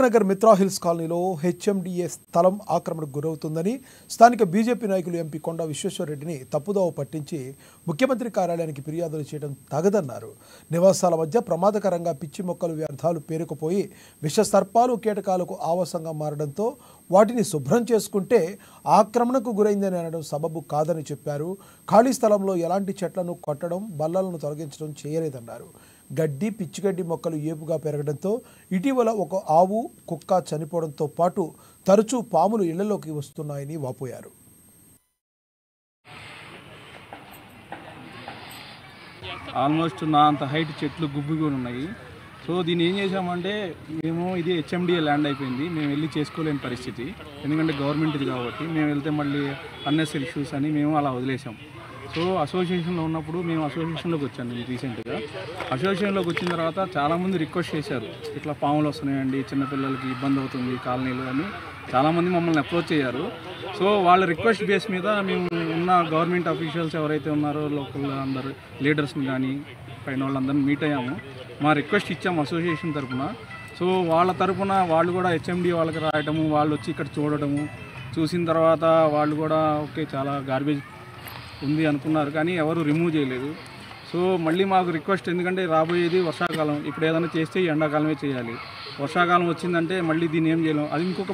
Nagar Mitra hills కాలనీలో HMDA స్థలం ఆక్రమణకు గురవుతుందని స్థానిక బీజేపీ నాయకులు ఎంపీ కొండ విశ్వేశ్వరరెడ్డిని తప్పుదోవ పట్టించి ముఖ్యమంత్రి కార్యాలయానికి ఫిర్యాదులు చేయడం తగదన్నారు. నివాసాల మధ్య ప్రమాదకరంగా పిచ్చి మొక్కలు వ్యర్థాలు పేరుకుపోయి విష సర్పాలు కీటకాలకు ఆవాసంగా మారడంతో వాటిని శుభ్రం చేసుకుంటే ఆక్రమణకు గురైందని అనడం సబబు కాదని చెప్పారు. ఖాళీ స్థలంలో ఎలాంటి చెట్లను కొట్టడం, బల్లలను తొలగించడం చేయలేదన్నారు. గడ్డి, పిచ్చిగడ్డి మొక్కలు ఏపుగా పెరగడంతో ఇటీవల ఒక ఆవు, కుక్క చనిపోవడంతో పాటు తరచూ పాములు ఇళ్లలోకి వస్తున్నాయని వాపోయారు. ఆల్మోస్ట్ నా అంత హైట్ చెట్లు గుబ్బుగా ఉన్నాయి. సో దీన్ని ఏం చేసామంటే మేము ఇది హెచ్ఎండిఏ ల్యాండ్ అయిపోయింది, మేము వెళ్ళి చేసుకోలేని పరిస్థితి. ఎందుకంటే గవర్నమెంట్ ఇది కాబట్టి మేము వెళ్తే మళ్ళీ అన్నెసరీ ఇష్యూస్ అని మేము అలా వదిలేసాం. సో అసోసియేషన్లో ఉన్నప్పుడు మేము అసోసియేషన్లోకి వచ్చాను. నేను రీసెంట్గా అసోసియేషన్లోకి వచ్చిన తర్వాత చాలామంది రిక్వెస్ట్ చేశారు, ఇట్లా పాములు వస్తున్నాయండి, చిన్నపిల్లలకి ఇబ్బంది అవుతుంది కాలనీలు అని చాలామంది మమ్మల్ని అప్రోచ్ అయ్యారు. సో వాళ్ళ రిక్వెస్ట్ బేస్ మీద మేము ఉన్న గవర్నమెంట్ అఫీషియల్స్ ఎవరైతే ఉన్నారో లోకల్ అందరు లీడర్స్ని కానీ పైన వాళ్ళందరినీ మీట్ అయ్యాము. మా రిక్వెస్ట్ ఇచ్చాము అసోసియేషన్ తరఫున. సో వాళ్ళ తరఫున వాళ్ళు కూడా హెచ్ఎండి వాళ్ళకి రాయటము, వాళ్ళు వచ్చి ఇక్కడ చూడటము, చూసిన తర్వాత వాళ్ళు కూడా ఓకే చాలా గార్బేజ్ ఉంది అనుకున్నారు, కానీ ఎవరు రిమూవ్ చేయలేదు. సో మళ్ళీ మాకు రిక్వెస్ట్, ఎందుకంటే రాబోయేది వర్షాకాలం, ఇప్పుడు ఏదైనా చేస్తే ఎండాకాలమే చేయాలి. వర్షాకాలం వచ్చిందంటే మళ్ళీ దీన్ని ఏం చేయలేం. అది ఇంకొక